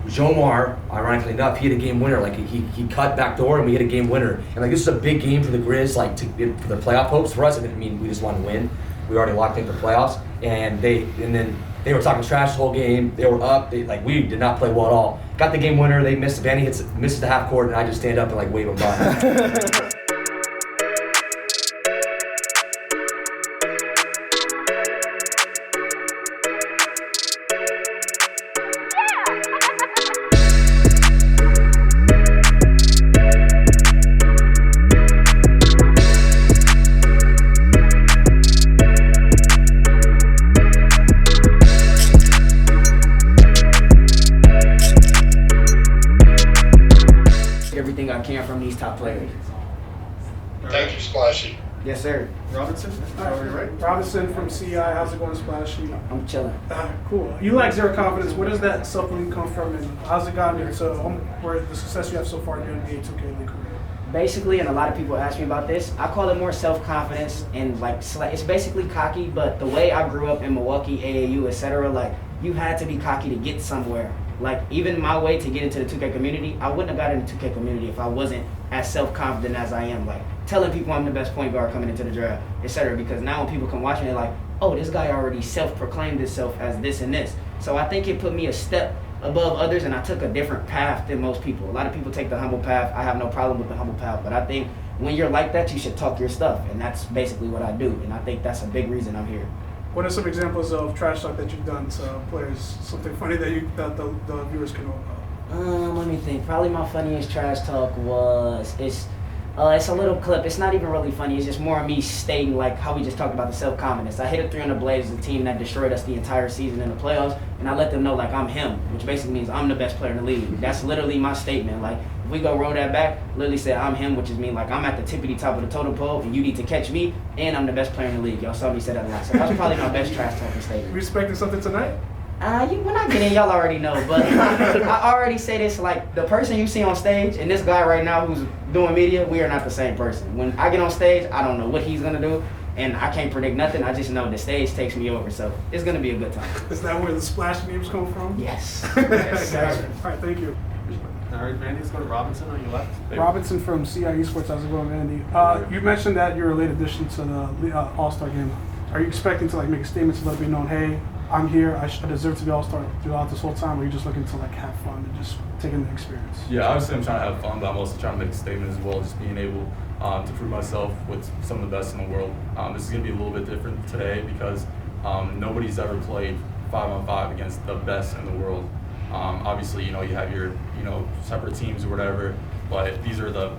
Jomar, ironically enough, he hit a game winner. Like he cut back door and we hit a game winner. And like this is a big game for the Grizz, like for the playoff hopes. For us, I mean, we just want to win. We already locked in for playoffs, and then they were talking trash the whole game. They were up. We did not play well at all. Got the game winner. They missed. Vandi misses the half court, and I just stand up and like wave them by. Everything I can from these top players. Thank you, Splashy. Yes, sir. Robinson? Right. Robinson from CI, how's it going, Splashy? I'm chilling. Cool. You like zero confidence. Where does that self-belief come from, and how's it gotten into where the success you have so far in your NBA 2K League career? Basically, and a lot of people ask me about this, I call it more self-confidence and like it's basically cocky, but the way I grew up in Milwaukee, AAU, etc., like you had to be cocky to get somewhere. Like even my way to get into the 2K community, I wouldn't have got into the 2K community if I wasn't as self-confident as I am. Like telling people I'm the best point guard coming into the draft, etc. Because now when people come watching, they're like, oh, this guy already self-proclaimed himself as this and this. So I think it put me a step above others, and I took a different path than most people. A lot of people take the humble path. I have no problem with the humble path, but I think when you're like that, you should talk your stuff, and that's basically what I do. And I think that's a big reason I'm here. What are some examples of trash talk that you've done to players? Something funny that the viewers can know about? Let me think. Probably my funniest trash talk was it's a little clip. It's not even really funny. It's just more of me stating like how we just talked about the self-confidence. I hit a 3 on the Blazers, the team that destroyed us the entire season in the playoffs, and I let them know like I'm him, which basically means I'm the best player in the league. That's literally my statement. Like if we go roll that back, literally said I'm him, which is mean like I'm at the tippity top of the totem pole, and you need to catch me, and I'm the best player in the league. Y'all saw me say that a lot. So that was probably my best trash talking statement. You expecting something tonight? When I get in, y'all already know, but I already say this, like, the person you see on stage and this guy right now who's doing media, we are not the same person. When I get on stage, I don't know what he's going to do, and I can't predict nothing. I just know the stage takes me over, so it's going to be a good time. Is that where the Splash names come from? Yes. Yes, sir. All right, thank you. All right, Vandi, let's go to Robinson on your left. Robinson from CI Esports, how's it going, Vandi? You mentioned that you're a late addition to the All-Star game. Are you expecting to like make statements to let it be known, hey, I'm here, I deserve to be All-Star throughout this whole time, or are you just looking to like have fun and just take in the experience? Yeah, obviously I'm trying to have fun, but I'm also trying to make a statement as well, just being able to prove myself with some of the best in the world. This is going to be a little bit different today because nobody's ever played 5-on-5 against the best in the world. Obviously, you have your, separate teams or whatever, but these are the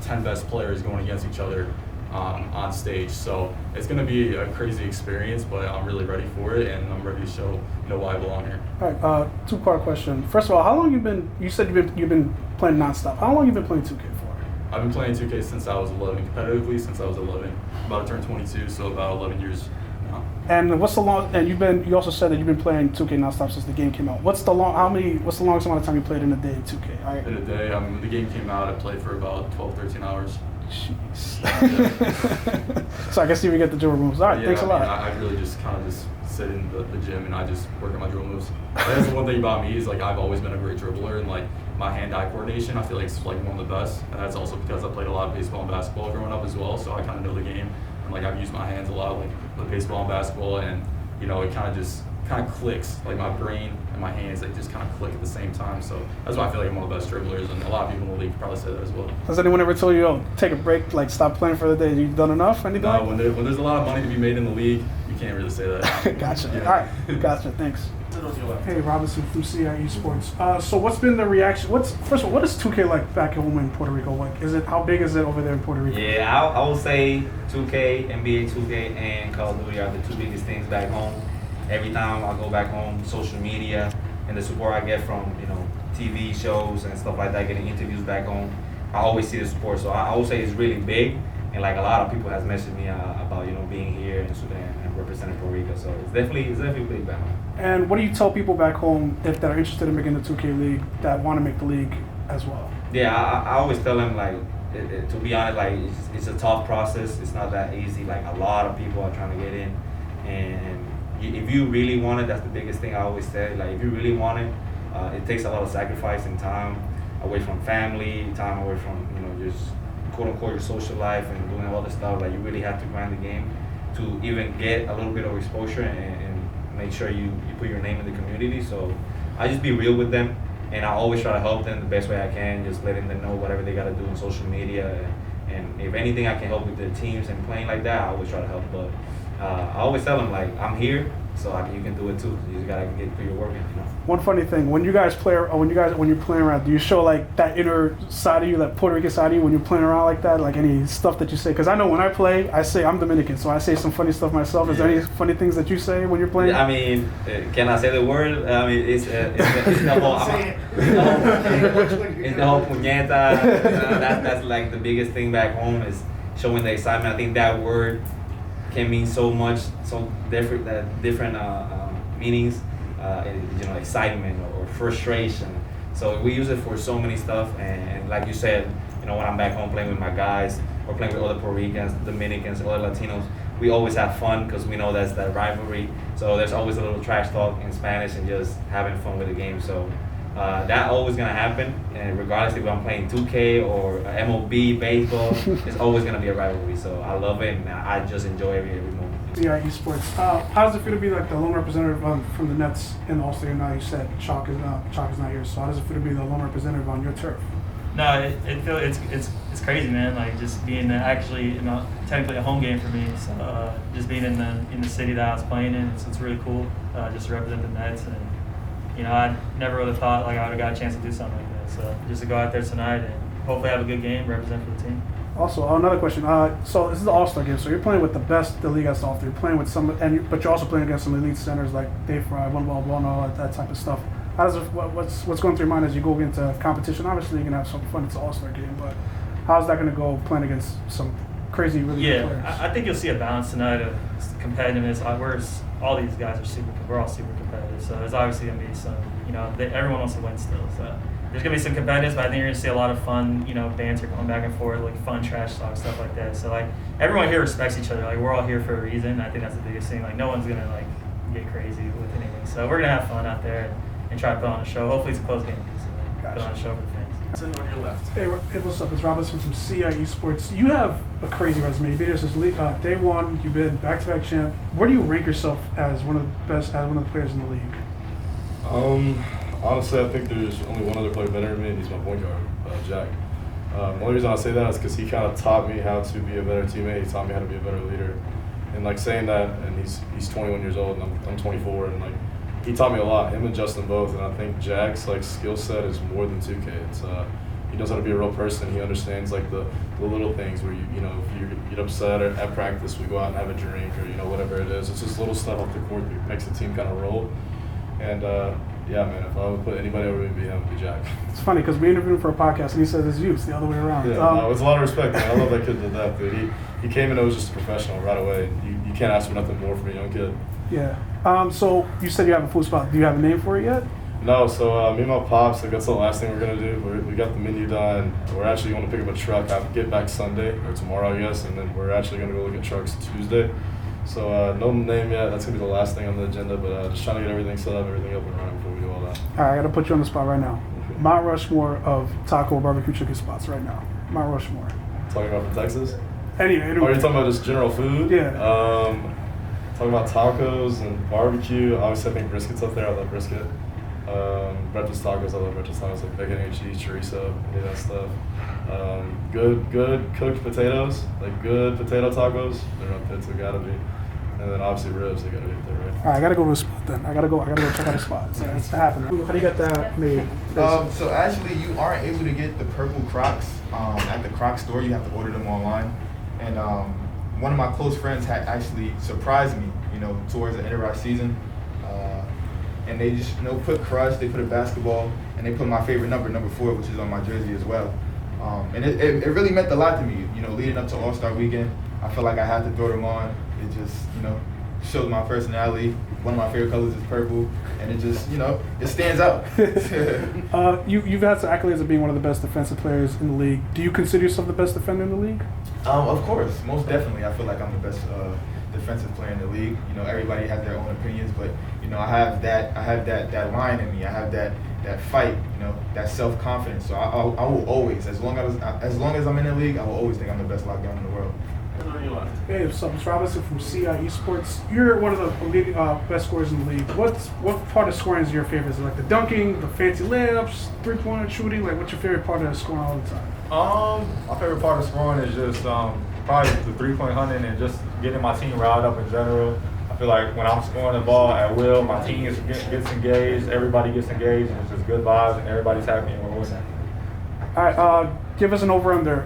10 best players going against each other on stage. So it's going to be a crazy experience, but I'm really ready for it, and I'm ready to show why I belong here. All right, two-part question. First of all, how long you said you've been playing nonstop. How long have you been playing 2K for? I've been playing 2K since I was 11, competitively since I was 11. About to turn 22, so about 11 years now. And what's the long? And you also said that you've been playing 2K nonstop since the game came out. What's the longest amount of time you played in a day in 2K? All right. In a day, the game came out, I played for about 12, 13 hours. Jeez. So I guess you even get the drill moves. All right, yeah, thanks a lot. I really just kind of just sit in the gym and I just work on my drill moves. That's the one thing about me is like I've always been a great dribbler, and like my hand-eye coordination I feel like it's like one of the best, and that's also because I played a lot of baseball and basketball growing up as well, so I kind of know the game, and like I've used my hands a lot like with baseball and basketball, and it kind of clicks, like my brain and my hands, they just kind of click at the same time. So that's why I feel like I'm one of the best dribblers, and a lot of people in the league probably say that as well. Has anyone ever told you, oh, take a break, like stop playing for the day? You've done enough? Anything? No, when there's a lot of money to be made in the league, you can't really say that. Gotcha. Yeah. All right, gotcha. Thanks. Hey, Robinson from CI Esports. So what's been the reaction? First of all, what is 2K like back home in Puerto Rico? Like, how big is it over there in Puerto Rico? Yeah, I would say 2K, NBA 2K, and Call of Duty are the two biggest things back home. Every time I go back home, social media and the support I get from TV shows and stuff like that, getting interviews back home, I always see the support. So I would say it's really big, and like a lot of people has messaged me about being here in Sudan and representing Puerto Rico. So it's definitely big back home. And what do you tell people back home if they're interested in making the 2K league that want to make the league as well? Yeah, I always tell them like to be honest, like it's a tough process. It's not that easy. Like a lot of people are trying to get in, and if you really want it, that's the biggest thing I always say. Like if you really want it, It takes a lot of sacrifice and time away from family, time away from just quote unquote your social life and doing all this stuff. Like you really have to grind the game to even get a little bit of exposure and make sure you put your name in the community. So I just be real with them, and I always try to help them the best way I can, just letting them know whatever they got to do on social media. And if anything I can help with the teams and playing like that, I always try to help. But I always tell them, like, I'm here, so you can do it too. You just gotta put your work in, One funny thing, when you guys play, or when you're playing around, do you show like that inner side of you, that Puerto Rican side of you, when you're playing around like that? Like any stuff that you say? Because I know when I play, I say I'm Dominican, so I say some funny stuff myself. Is there any funny things that you say when you're playing? I mean, can I say the word? I mean, it's the whole, it's the whole puñeta. That's like the biggest thing back home is showing the excitement. I think that word can mean so much, so different meanings. Excitement or frustration. So we use it for so many stuff. And like you said, when I'm back home playing with my guys or playing with other Puerto Ricans, Dominicans, other Latinos, we always have fun because we know that's that rivalry. So there's always a little trash talk in Spanish and just having fun with the game. So that always gonna happen. And regardless if I'm playing 2K or MLB, baseball, it's always gonna be a rivalry. So I love it and I just enjoy every moment. Yeah, esports. How does it feel to be like the lone representative from the Nets in the All-Star game? Now you said Chalk is not here, so how does it feel to be the lone representative on your turf? No, it's crazy, man. Like just being actually technically a home game for me. So just being in the city that I was playing in, it's really cool. Just to represent the Nets, and I never would have thought like I would have got a chance to do something like that. So just to go out there tonight and hopefully have a good game, represent for the team. Also, another question. So this is the All-Star game. So you're playing with the best the league has to offer. You're playing with but you're also playing against some elite centers like Dayfri, OneWildWalnut, that type of stuff. How does what's going through your mind as you go into competition? Obviously, you're gonna have some fun. It's an All-Star game, but how's that gonna go playing against some crazy, really good players? I think you'll see a balance tonight of competitiveness. All these guys are we're all super competitive. So there's obviously gonna be some, everyone wants to win still. So there's gonna be some competitiveness, but I think you're gonna see a lot of fun, banter going back and forth, like fun trash talk, stuff like that. So like everyone here respects each other. Like we're all here for a reason. I think that's the biggest thing. Like no one's gonna like get crazy with anything. So we're gonna have fun out there and try to put on a show. Hopefully it's a close game. So put on a show for the fans. Sitting on your left. Hey, what's up? It's Robinson from CI Esports. You have a crazy resume. You've been here since day one. You've been back-to-back champ. Where do you rank yourself as one of the best, as one of the players in the league? Honestly, I think there's only one other player better than me, and he's my point guard, Jack. The only reason I say that is because he kind of taught me how to be a better teammate. He taught me how to be a better leader. And like saying that, and he's 21 years old, and I'm 24, and like he taught me a lot. Him and Justin both, and I think Jack's like skill set is more than 2K. It's he knows how to be a real person. He understands like the little things where if you get upset at practice, we go out and have a drink or whatever it is. It's just little stuff off the court that makes the team kind of roll. And yeah, man, if I would put anybody over me, it'd be him, it'd be Jack. It's funny because we interviewed him for a podcast and he said it's you. It's the other way around. Yeah, it's a lot of respect, man. I love that kid to death, dude. He came in and was just a professional right away. You can't ask for nothing more from a young kid. Yeah. So you said you have a food spot. Do you have a name for it yet? No, so me and my pops, like that's the last thing we're gonna do. We got the menu done. We're actually gonna pick up a truck. I'll get back Sunday or tomorrow, I guess, and then we're actually gonna go look at trucks Tuesday. So no name yet. That's gonna be the last thing on the agenda, but just trying to get everything set up, everything up and running before we do all that. All right, I gotta put you on the spot right now. Mount Rushmore of taco barbecue chicken spots right now. Mount Rushmore. Talking about from Texas? Anyway. Are you talking about just general food? Yeah. Talking about tacos and barbecue. Obviously, I think brisket's up there. I love brisket. Breakfast tacos. I love breakfast tacos like bacon, egg, cheese, chorizo, any of that stuff. Good cooked potatoes, like good potato tacos. They're up there too, gotta be. And then obviously ribs, they gotta be up there, right? All right, I gotta go to a spot then. I gotta go check out a spot. So it's happening. How do you get that made? So actually, you aren't able to get the purple Crocs at the Crocs store. You have to order them online. And one of my close friends had actually surprised me, towards the end of our season. And they just, put Crush, they put a basketball, and they put my favorite number 4, which is on my jersey as well. And it really meant a lot to me, leading up to All-Star Weekend. I felt like I had to throw them on. It just, showed my personality. One of my favorite colors is purple, and it just, it stands out. You've had some accolades of being one of the best defensive players in the league. Do you consider yourself the best defender in the league? Of course, most definitely. I feel like I'm the best defensive player in the league. You know, everybody has their own opinions, but you know, I have that line in me. I have that fight. You know, that self-confidence. So I will always, as long as I'm in the league, I will always think I'm the best lockdown in the world. And on your left. Hey, what's up? It's Robinson from CI Esports. You're one of the leading best scorers in the league. What part of scoring is your favorite? Is it like the dunking, the fancy layups, three-pointer shooting? Like, what's your favorite part of scoring all the time? My favorite part of scoring is just probably the three-point hunting and just getting my team riled up in general. I feel like when I'm scoring the ball at will, my team gets engaged, everybody gets engaged, and it's just good vibes, and everybody's happy and we're winning. All right, give us an over-under.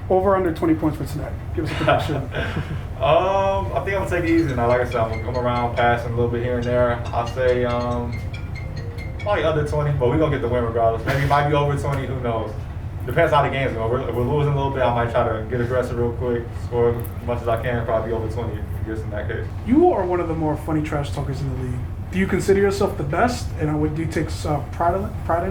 Over-under 20 points for tonight. Give us a prediction. I think I'm gonna take it easy now. Like I said, I'm around passing a little bit here and there. I'll say probably under 20, but we're gonna get the win regardless. Maybe it might be over 20, who knows? Depends how the game's going. If we're losing a little bit, I might try to get aggressive real quick, score as much as I can, probably over 20 just in that case. You are one of the more funny trash talkers in the league. Do you consider yourself the best? And do you take pride in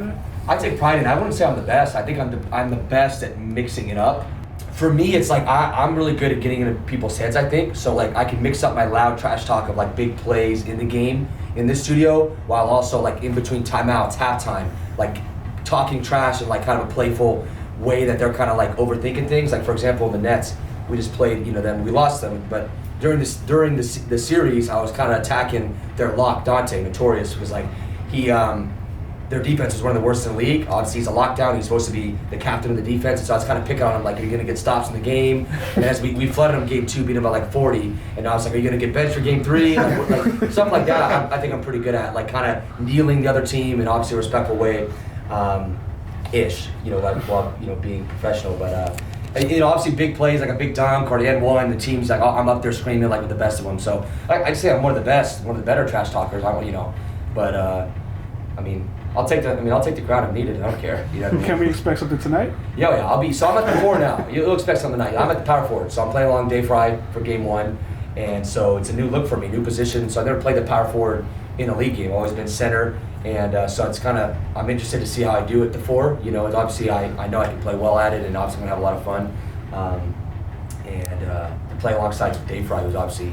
it? I take pride in it. I wouldn't say I'm the best. I think I'm the best at mixing it up. For me, it's like I'm really good at getting into people's heads, I think. So like I can mix up my loud trash talk of like big plays in the game in this studio, while also like in between timeouts, halftime, like talking trash in like kind of a playful way that they're kind of like overthinking things. Like for example, in the Nets, we just played, them, we lost them, but during the series, I was kind of attacking their lock, Dante, notorious, because like their defense was one of the worst in the league. Obviously, he's a lockdown. He's supposed to be the captain of the defense. And so I was kind of picking on him, like, are you going to get stops in the game? And as we flooded him game 2, beat him by like 40. And I was like, are you going to get benched for game 3? Like, something like that. I think I'm pretty good at, like, kind of kneeling the other team in obviously a respectful way, ish. Being professional. But obviously big plays, like a big dunk, or the end one. The team's like, I'm up there screaming like with the best of them. So I'd say I'm one of the best, one of the better trash talkers. But I'll take the crown if needed. I don't care. Can we expect something tonight? Yeah. I'm at the 4 now. You'll expect something tonight. I'm at the power forward, so I'm playing along Dayfri for game 1, and so it's a new look for me, new position. So I never played the power forward in a league game. I've always been center, and so it's I'm interested to see how I do at the 4. Obviously I know I can play well at it, and obviously I'm gonna have a lot of fun. To play alongside Dayfri, who's obviously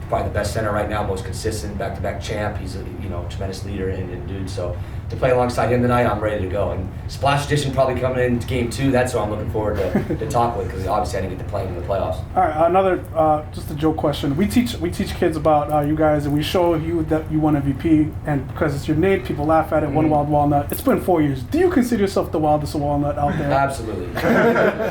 probably the best center right now, most consistent, back-to-back champ. He's a tremendous leader and dude. So to play alongside him tonight, I'm ready to go. And Splash Edition probably coming into game 2. That's what I'm looking forward to talk with, because obviously I didn't get to play him in the playoffs. All right, another just a joke question. We teach kids about you guys, and we show you that you won MVP, and because it's your name, people laugh at it. OneWildWalnut. It's been 4 years. Do you consider yourself the wildest walnut out there? Absolutely,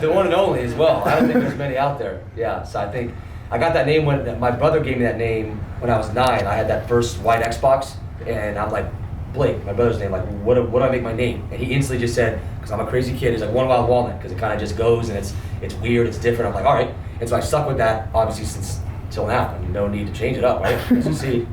the one and only as well. I don't think there's many out there. Yeah, so I think I got that name when my brother gave me that name when I was 9. I had that first white Xbox, and I'm like, Blake, my brother's name, like, what do I make my name? And he instantly just said, because I'm a crazy kid, he's like, OneWildWalnut, because it kind of just goes, and it's weird, it's different. I'm like, all right. And so I stuck with that, obviously, since till now. No need to change it up, right? As you see.